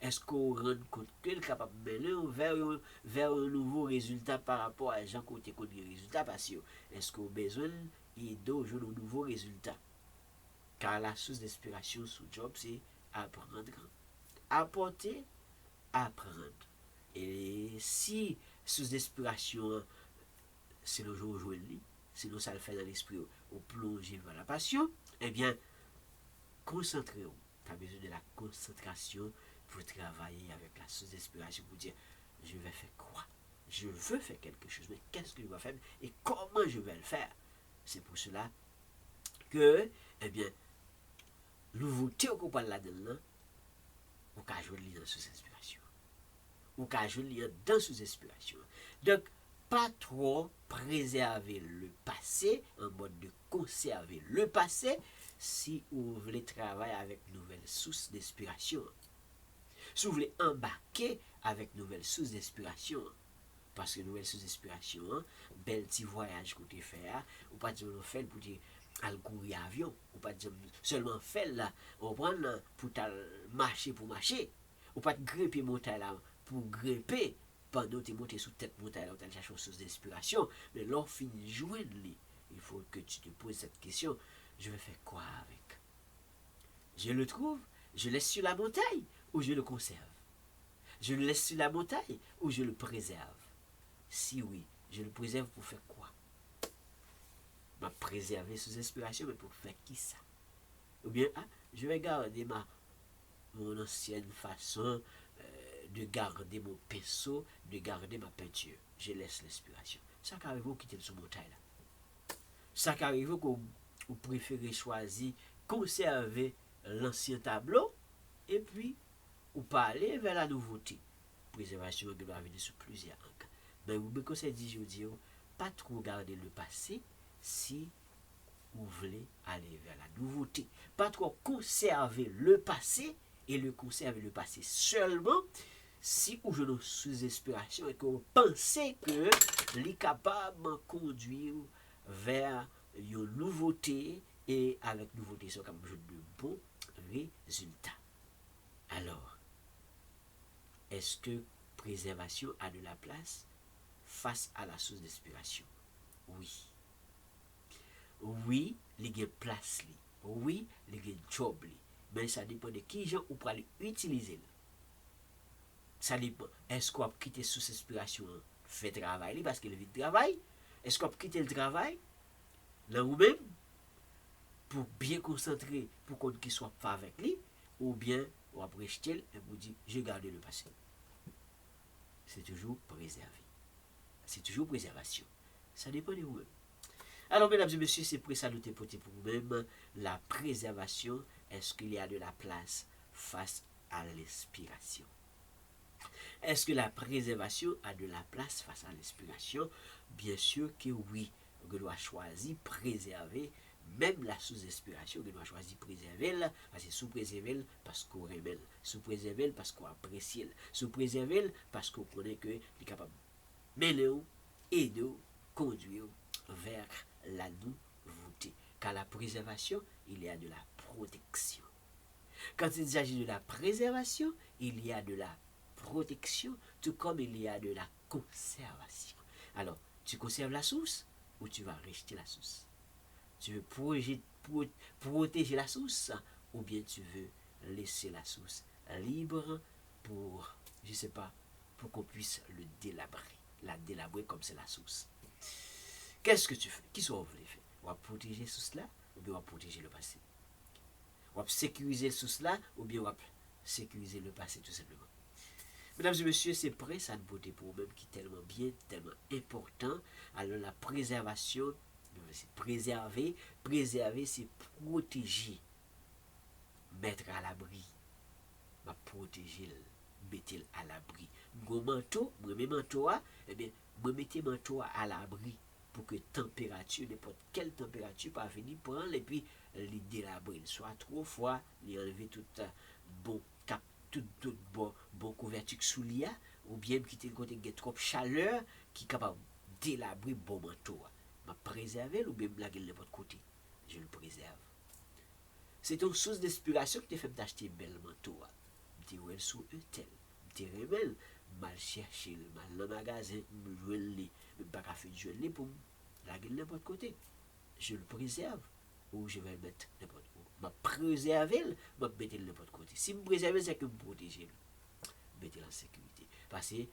est-ce qu'on rend compte qu'il est capable de mener vers un nouveau résultat par rapport à gens qui ont des résultats parce que est-ce qu'on a besoin d'aider aux jeunes un nouveau résultat? Car la source d'inspiration sous job, c'est apprendre, apporter, apprendre. Et si source d'inspiration, c'est le jour où jouer le lit, sinon ça le fait dans l'esprit ou plonger vers la passion, eh bien, concentrez-vous. Tu as besoin de la concentration pour travailler avec la source d'inspiration pour dire, je vais faire quoi? Je veux faire quelque chose, mais qu'est-ce que je vais faire et comment je vais le faire? C'est pour cela que, eh bien, nouveauté qu'on parle là-dedans, ou qu'à jouer dans sous inspiration. Ou qu'à jouer dans sous inspiration. Donc, pas trop préserver le passé, en mode de conserver le passé, si vous voulez travailler avec nouvelles sources d'inspiration. Si vous voulez embarquer avec nouvelles sources d'inspiration. Parce que nouvelles sources d'inspiration, bel petit voyage qu'on te fait, ou pas dire on fait pour dire al courir avion, ou pas dire seulement fait là, on prend pour marcher pour marcher, ou pas grimper montagne là pour grimper pendant que tu montes sous tête montagne là, tu cherches une source d'inspiration, mais lors fini jouer il faut que tu te poses cette question, je vais faire quoi avec? Je le trouve, je laisse sur la montagne ou je le conserve? Je le laisse sur la montagne ou je le préserve? Si oui, je le préserve pour faire quoi? Je vais préserver sous inspiration, mais pour faire qui ça? Ou bien, je vais garder mon ancienne façon de garder mon pinceau, de garder ma peinture. Je laisse l'inspiration. Ça qu'arrive vous quitter ce montagne là. Ça qu'arrive vous préférez choisir, conserver l'ancien tableau, et puis, ou pas aller vers la nouveauté. Préservation qui va venir sur plusieurs angles. Mais vous me conseillez, je dis, pas trop garder le passé si vous voulez aller vers la nouveauté. Pas trop conserver le passé et le conserver le passé seulement si vous jouez sous inspiration et que vous pensez que les capables de conduire vers une nouveauté et avec nouveauté, c'est comme de bons résultats. Alors, est-ce que préservation a de la place face à la source d'inspiration? Oui. Oui, il y a place. Oui, il y a job. Mais ça dépend de qui gens ou pour utiliser. Ça dépend. Est-ce qu'on va quitter sous inspiration, fait travail parce qu'il vit de travail? Est-ce qu'on va quitter le travail dans vous-même pour bien concentrer pour qu'on qui soit pas avec lui, ou bien on va rejeter et vous dire je garde le passé? C'est toujours préservé. C'est toujours préservation. Ça dépend de vous-même. Alors, mesdames et messieurs, c'est pour ça que nous t'ai porté pour vous-même la préservation. Est-ce qu'il y a de la place face à l'inspiration? Est-ce que la préservation a de la place face à l'inspiration? Bien sûr que oui. On doit choisir préserver même la sous-inspiration, on doit choisir préserver, parce que sous-préserver parce qu'on remet, sous-préserver parce qu'on apprécie, sous-préserver parce qu'on connaît que est capable de mêler et de conduire vers la nouveauté. Car la préservation, il y a de la protection. Quand il s'agit de la préservation, il y a de la protection, tout comme il y a de la conservation. Alors, tu conserves la source ou tu vas rejeter la source? Tu veux protéger la source ou bien tu veux laisser la source libre pour, je ne sais pas, pour qu'on puisse le délabrer. La délabrer comme c'est la source. Qu'est-ce que tu fais? Qui sont vous faire? On va protéger la source là ou bien on va protéger le passé? On va sécuriser la source là ou bien on va sécuriser le passé tout simplement. Mesdames et messieurs, c'est prêt, ça une beauté pour vous-même qui est tellement bien, tellement important. Alors la préservation, c'est préserver. Préserver, c'est protéger. Mettre à l'abri. Va protéger, mettre à l'abri. Mon manteau, mon manteau, eh bien, me mettez manteau à l'abri pour que température, n'importe quelle température, pas venir prendre et puis les délabrer. Soit trop froid, les enlever tout bon cap, tout bon couverture sous l'IA, ou bien quitter le côté qui trop chaleur, qui est capable de délabrer bon manteau. Je préserve ou bien blaguer de votre côté. Je le préserve. C'est une source d'inspiration qui te fait m'acheter un bel manteau. m'te wel sou un tel, m'te remel, mal chercher, mal dans le magasin, me jouer me pas ka fait jouer pour la gueule n'importe côté. Je le préserve ou je vais le mettre n'importe où. Ma préserver, ma mettre n'importe côté. Si me préserver, c'est que me protéger, mettre en sécurité. Parce que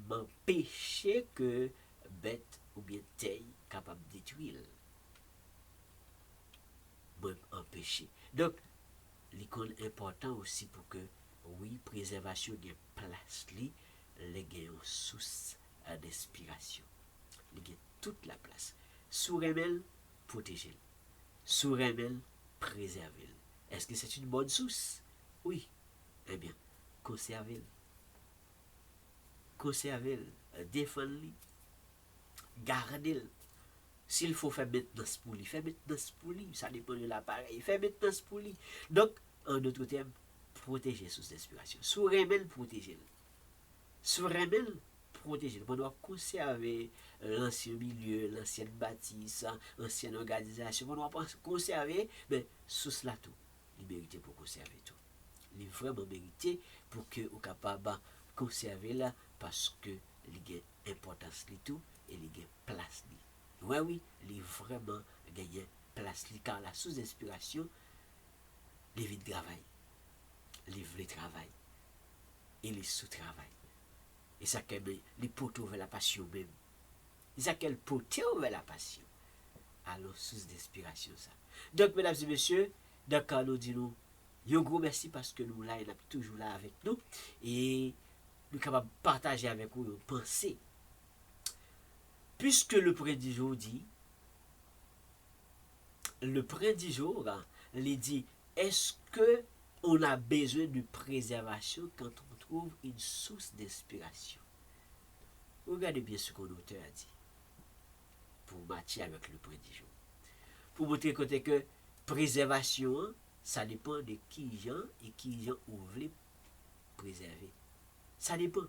m'empêcher que bête ou bien taille capable de détruire. M'empêcher. Donc, l'icône important aussi pour que, oui, préservation de place, les gains source d'inspiration. Les gains toute la place. Sous remel, protéger. Sous remel, préserver. Est-ce que c'est une bonne source? Oui. Eh bien, conservez-le. Conservez-le. Défendez-le. Gardez-le. S'il faut faire maintenance pour lui, faire maintenance pour lui. Ça dépend de l'appareil. Faire maintenance pour lui. Donc, en d'autres termes, protéger sous d'inspiration. Sous remel, protéger. Sous remel, protéger. On doit conserver l'ancien milieu, l'ancienne bâtisse, l'ancienne organisation. On doit conserver, mais sous cela tout. Il mérite pour conserver tout. Il est vraiment mérité pour que vous capable de conserver là parce que il y a importance de tout et il y a place. Oui, il est vraiment gagné place car la sous-inspiration, les vies de travail, les vrais travail et les sous-travail. Et ça qu'elle les poteaux vers la passion même. Et ça qu'elle poteaux vers la passion. Alors, source d'inspiration ça. Donc, mesdames et messieurs, d'accord, nous disons, un gros merci parce que nous là, il est toujours là avec nous. Et nous sommes capables de partager avec vous nos pensées. Puisque le près du jour dit, le près du jour, il dit, est-ce que on a besoin de préservation quand on trouve une source d'inspiration? Regardez bien ce que l'auteur a dit. Pour matcher avec le près du jour. Pour montrer que préservation, ça dépend de qui gens et qui gens vous voulez préserver. Ça dépend.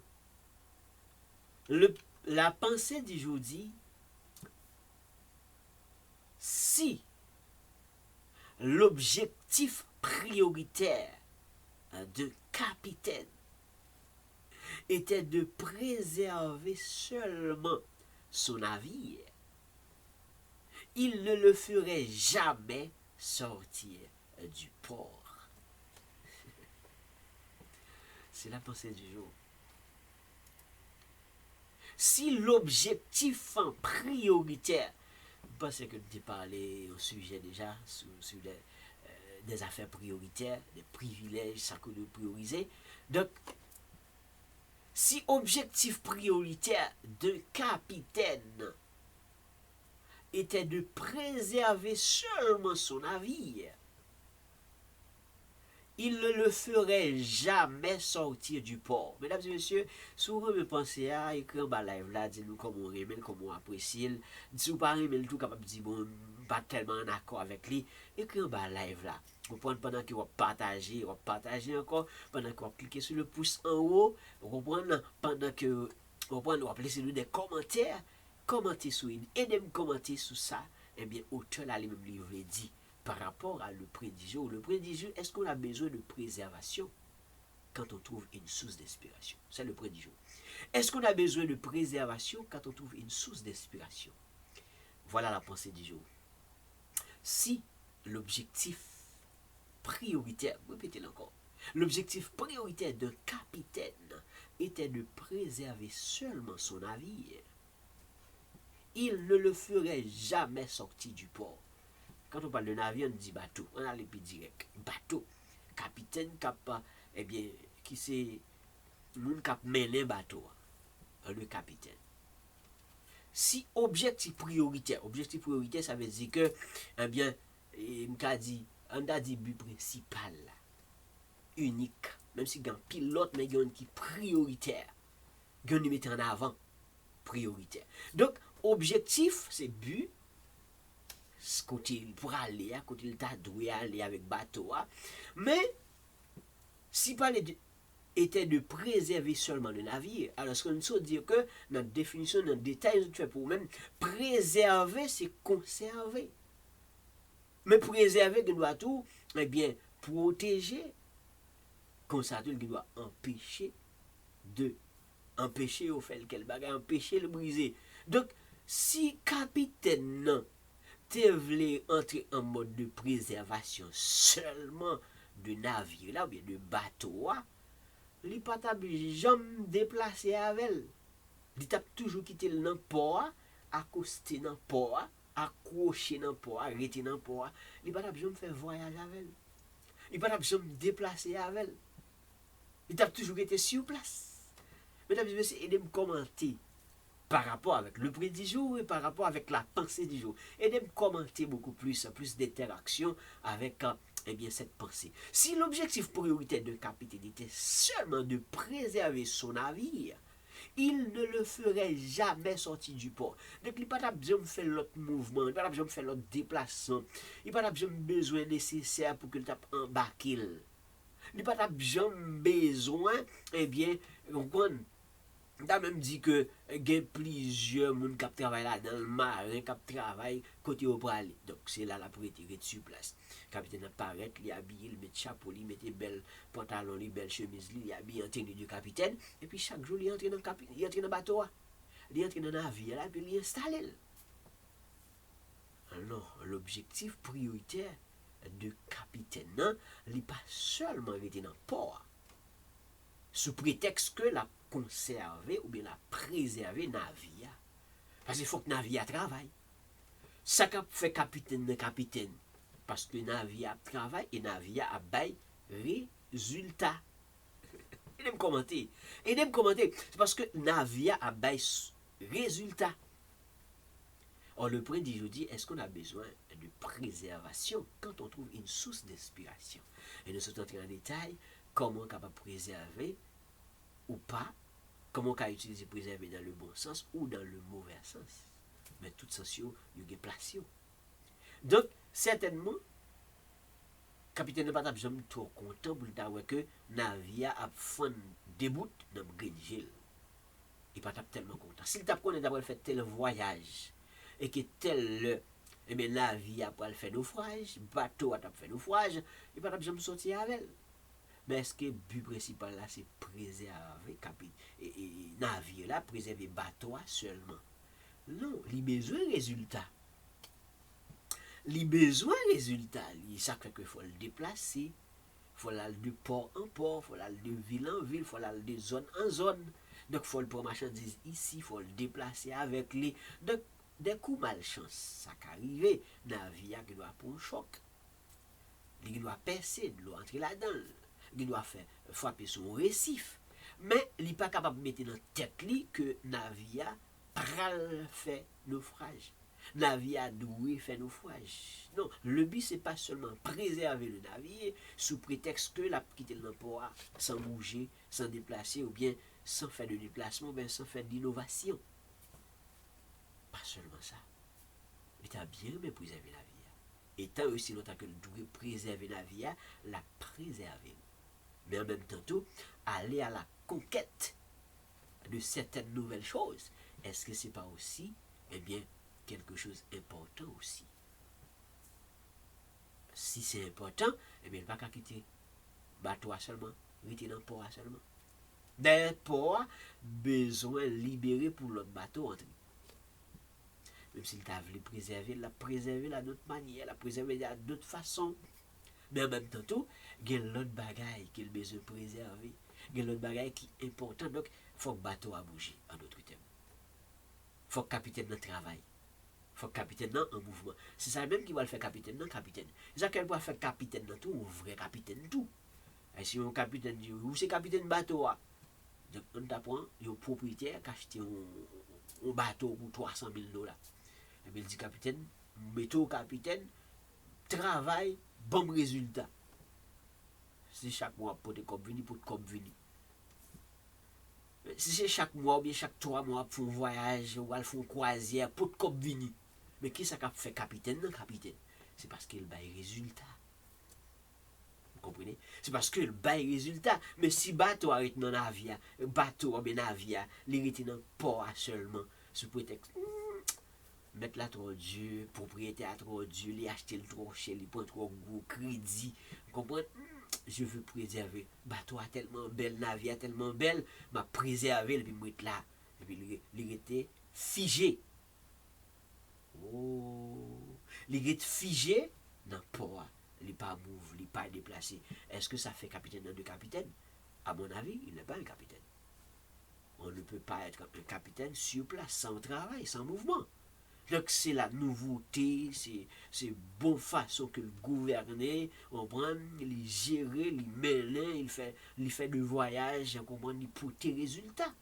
La pensée du jour dit, si l'objectif prioritaire d'un capitaine était de préserver seulement son navire, il ne le ferait jamais sortir du port. C'est la pensée du jour. Si l'objectif prioritaire, je pense que tu parlé au sujet déjà, sur des affaires prioritaires, des privilèges, ça que de prioriser. Donc, si objectif prioritaire de capitaine était de préserver seulement son navire, il ne le ferait jamais sortir du port. Mesdames et messieurs, souvent me pensez à écrire en live là, dis-nous comment on remet, comment on apprécie. Si vous parlez, mais le tout capable de dire, bon, pas tellement en accord avec lui, écrire en live là. Vous prenez pendant que vous partagez encore, pendant que vous cliquez sur le pouce en haut, vous prenez pendant que vous laissez nous des commentaires, commentez sur une, aidez-moi commenter sur ça, eh bien, auteur là, lui-même lui dit. Par rapport à le près du jour. Le près du jour, est-ce qu'on a besoin de préservation quand on trouve une source d'inspiration? C'est le près du jour. Est-ce qu'on a besoin de préservation quand on trouve une source d'inspiration? Voilà la pensée du jour. Si l'objectif prioritaire, répétez-le encore, l'objectif prioritaire d'un capitaine était de préserver seulement son navire, il ne le ferait jamais sortir du port. Quand on parle de navire, on dit bateau. On a les plus direct. Bateau. Capitaine cap, eh bien, qui c'est le cap mener bateau. Le capitaine. Si objectif prioritaire, ça veut dire que, eh bien, on a dit but principal, unique. Même si il y a un pilote, mais il y a un qui est prioritaire. Il y a un qui met en avant, prioritaire. Donc, objectif, c'est but. Côté pour aller, côté le tas doué aller avec bateau. Mais, si pas était de préserver seulement le navire, alors ce qu'on veut dire que, notre définition, notre détail, nous fait pour même, préserver, c'est conserver. Mais préserver, de doit tout, eh bien, protéger. Comme ça, il doit empêcher au fait quel bagage, empêcher le briser. Donc, si capitaine non, te voulait entrer en mode de préservation seulement de navire là, ou bien de bateau, il n'est pas jamais déplacé avec elle. Il t'a toujours quitté le port, accosté dans le port, accroché dans le port, arrêté dans le port. Il n'est pas jamais faire voyage avec elle. Il n'est pas jamais déplacé avec elle. Il t'a toujours été sur place. Mesdames et messieurs, aidez-moi à commenter par rapport avec le prix du jour et par rapport avec la pensée du jour. Aidez-moi à commenter beaucoup plus d'interaction avec eh bien, cette pensée. Si l'objectif prioritaire d'un capitaine était seulement de préserver son navire, il ne le ferait jamais sortir du port. Donc, il n'y a pas besoin de faire l'autre mouvement, il n'y a pas besoin de faire l'autre déplacement, il n'y a pas besoin nécessaire pour qu'il tape embarquer. Il n'y a pas besoin, eh bien, on a même dit que il y a plusieurs personnes qui travaillent là dans le marin, qui travaillent côté au bras. Donc c'est là la pour être sur place. Le capitaine apparaît, il est habillé, il met chapeau, il met belles pantalons, belles chemises, il est habillé en tenue du capitaine. Et puis chaque jour, il entre dans le bateau, il entre dans le navire, là, puis il installe. Alors, l'objectif prioritaire de capitaine, il n'est pas seulement rester dans le port, sous prétexte que la conserver ou bien la préserver navire. Parce qu'il faut que navire travaille. Ça fait capitaine, parce que navire travaille et navire a bail résultat. Aidez-moi commenter. C'est parce que navire a bail résultat. Or, le point d'aujourd'hui, est-ce qu'on a besoin de préservation quand on trouve une source d'inspiration? Et nous sommes entrés en détail comment on est capable de préserver ou pas, comment on peut utiliser préserver dans le bon sens ou dans le mauvais sens. Mais tout ça, il y a des places. Donc, certainement, capitaine de Patap, je suis trop content pour dire que navire a fait des bouts dans le Grenjil. Il n'est pas tellement content. S'il t'a connu d'avoir fait tel voyage et que tel eh bien, navire a fait naufrage, bateau a fait naufrage, il n'est pas jamais sortir avec elle. Mais est-ce que le but principal là, c'est préserver et navire là, préserver bateau seulement? Non, il a besoin de résultats. Il a besoin de résultats. Ça fait qu'il faut le déplacer. Il faut aller de port en port, il faut aller de ville en ville, il faut aller de zone en zone. Donc, il faut le prendre marchandise ici, il faut le déplacer avec les. Donc, des coups malchance, ça peut arriver. Navire qui doit prendre un choc. Il doit percer, de l'eau entrer là-dedans. Il doit faire frapper son récif. Mais il n'est pas capable de mettre dans la tête que navire pral fait naufrage. Navire doit faire naufrage. Non, le but c'est pas seulement préserver le navire sous prétexte que la quitter le port sans bouger, sans déplacer ou bien sans faire de déplacement, bien sans faire d'innovation. Pas seulement ça. Il t'a bien mais préserver la vie. Et tant aussi longtemps que nous devons préserver la vie, la préserver. Mais en même temps, tout, aller à la conquête de certaines nouvelles choses. Est-ce que c'est pas aussi, eh bien, quelque chose d'important aussi? Si c'est important, eh bien, il ne va pas quitter bateau seulement, rester dans le port seulement. Des ports, besoin libéré pour l'autre bateau entrer. Même s'il t'a voulu préserver, la préserver de d'autres manières, la préserver de d'autres façons. Mais en même temps, tout, il y a l'autre bagaille qu'il a besoin de préserver. Il y a l'autre bagaille qui est important. Donc, il faut que le bateau a bougé, en d'autres termes. Il faut que le capitaine travaille. Il faut que le capitaine en mouvement. C'est ça même qui va le faire capitaine, non capitaine. C'est ça qu'elle va faire capitaine dans tout, ou vrai capitaine tout. Et si un capitaine dit, où c'est capitaine bateau, donc on t'apprend, il y a un propriétaire qui a acheté un bateau pour 300 000 $. Et bien il dit, capitaine, mettez capitaine, travail, bon résultat. C'est chaque mois pour des comme venir, pour comme venir. Si c'est chaque mois ou bien chaque 3 mois pour un voyage ou pour une croisière, pour comme venir. Mais qui ça fait capitaine, non capitaine? C'est parce qu'il baille résultat. Vous comprenez? C'est parce qu'il baille résultat. Mais si bateau arrête dans la navire, bateau ou bien navire, il arrête dans le port seulement, sous prétexte. Mettre là trop dur, propriétaire trop dur, les acheter le trop cher, les prendre trop gros crédit. Vous comprenez? je veux préserver. Bateau a tellement belle, navire a tellement belle, m'a préservé, et puis moi là. Et puis il était figé. Oh, il est figé dans le port. Il n'est pas move, il n'est pas déplacé. Est-ce que ça fait capitaine dans deux capitaines? À mon avis, il n'est pas un capitaine. On ne peut pas être un capitaine sur place, sans travail, sans mouvement. Donc c'est la nouveauté, c'est bonne façon que le gouverner, on prend, il gère, il mêle, il fait de voyage, on comprend, il pour tes résultats.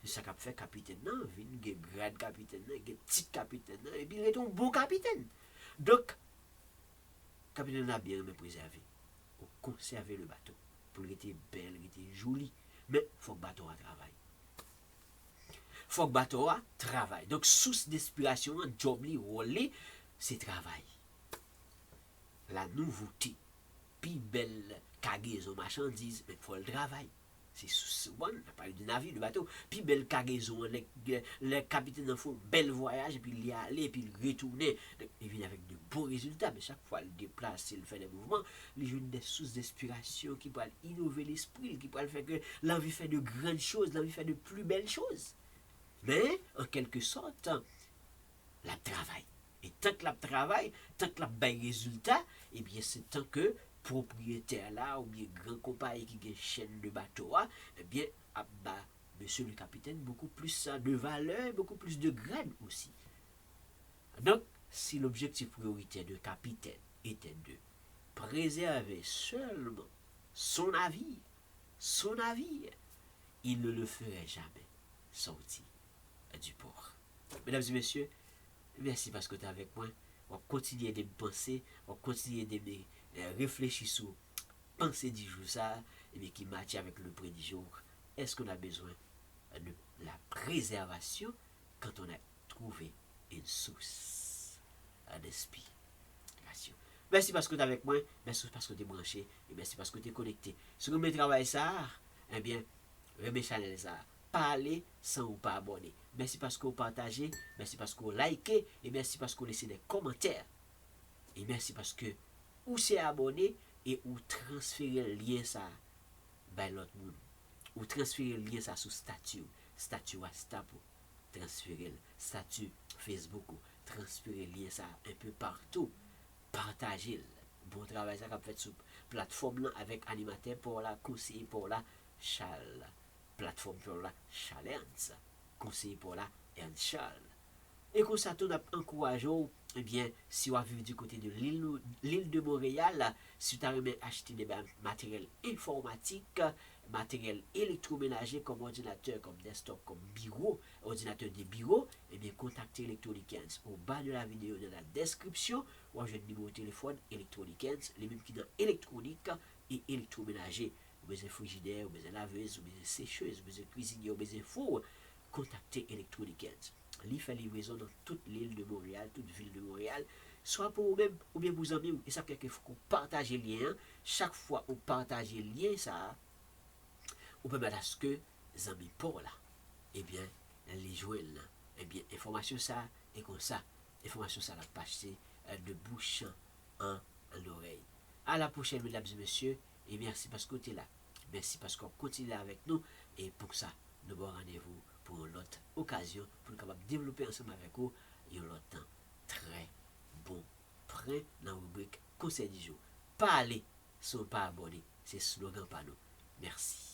C'est ça qu'a fait capitaine, non, il y a grade capitaine, il y a petit capitaine, et puis il est un bon capitaine. Donc, capitaine a bien préservé, pour conserver le bateau, pour qu'il était belle, il était joli, mais il faut que le bateau travaille. Faut que bateau travaille. Donc, source d'inspiration, job li, rôle c'est travail. La nouveauté, puis belle cargaison marchandise, mais il faut le travail. C'est bon, on parle du navire, du bateau. Puis belle cargaison, les capitaines font bel voyage, et puis il y aller, et puis il retourne. Il vient avec de bons résultats, mais chaque fois il déplace, il fait des mouvements, il joue des sources d'inspiration qui peuvent innover l'esprit, qui peuvent faire que l'envie fait de grandes choses, l'envie fait de plus belles choses. Mais, en quelque sorte, la travail. Et tant que la travail, tant que la bail résultat, eh bien, c'est tant que propriétaire là, ou bien grand compagnie qui a une chaîne de bateau, eh bien, monsieur le capitaine, beaucoup plus de valeur, beaucoup plus de grade aussi. Donc, si l'objectif prioritaire de capitaine était de préserver seulement son navire, il ne le ferait jamais sortir du port. Mesdames et messieurs, merci parce que tu es avec moi. On continue de me penser, on continue de me réfléchir sur penser du jour ça, et bien qui matche avec le prix du jour. Est-ce qu'on a besoin de la préservation quand on a trouvé une source d'inspiration? Merci parce que tu es avec moi, merci parce que tu es branché, et merci parce que tu es connecté. Si vous mettez travail ça, eh bien, remets channel ça. Parler sans ou pas abonner. Merci parce que vous partagez, merci parce que vous likez, et merci parce que vous laissez des commentaires. Et merci parce que vous c'est abonné et vous transférez le lien ça vers l'autre monde. Vous transférez le lien ça sur statut WhatsApp, transférez le statut Facebook, transférez le lien ça un peu partout. Partagez le bon travail ça qu'a fait sur plateforme là avec animateur pour la conseiller pour la Charles. Plateforme pour la challenge, conseiller pour la Charles. Et comme ça, tout a encouragé, eh bien, si vous vivez du côté de l'île de Montréal, si vous avez acheté des matériels informatiques, matériel électroménager comme ordinateur, comme desktop, comme bureau, ordinateur de bureau, eh bien, contactez Electronic Hands. Au bas de la vidéo, dans la description, ou j'ai le numéro de téléphone Electronic Hands, les mêmes qui dans électronique et électroménager. Ou besoin frigidaire, ou besoin laveuse, ou besoin sécheuse, ou besoin cuisinier, ou besoin four, contactez Electronic Hands. Il fait livraison dans toute l'île de Montréal, toute ville de Montréal, soit pour vous-même ou bien vos amis. Et ça fait qu'il faut qu'on partage le lien. Chaque fois qu'on partage le lien, ça, on peut mettre à ce que les amis pour là, eh bien, les joignent là. Eh bien, information ça, et comme ça, information ça la passer de bouche en oreille. À la prochaine, mesdames et messieurs, et merci parce que tu es là. Merci parce qu'on continue avec nous. Et pour ça, nous avons rendez-vous pour une autre occasion, pour nous capable développer ensemble avec vous et un autre temps très bon. Prêt dans la rubrique Conseil du jour. Pas aller, sont pas abonnés. C'est slogan par nous. Merci.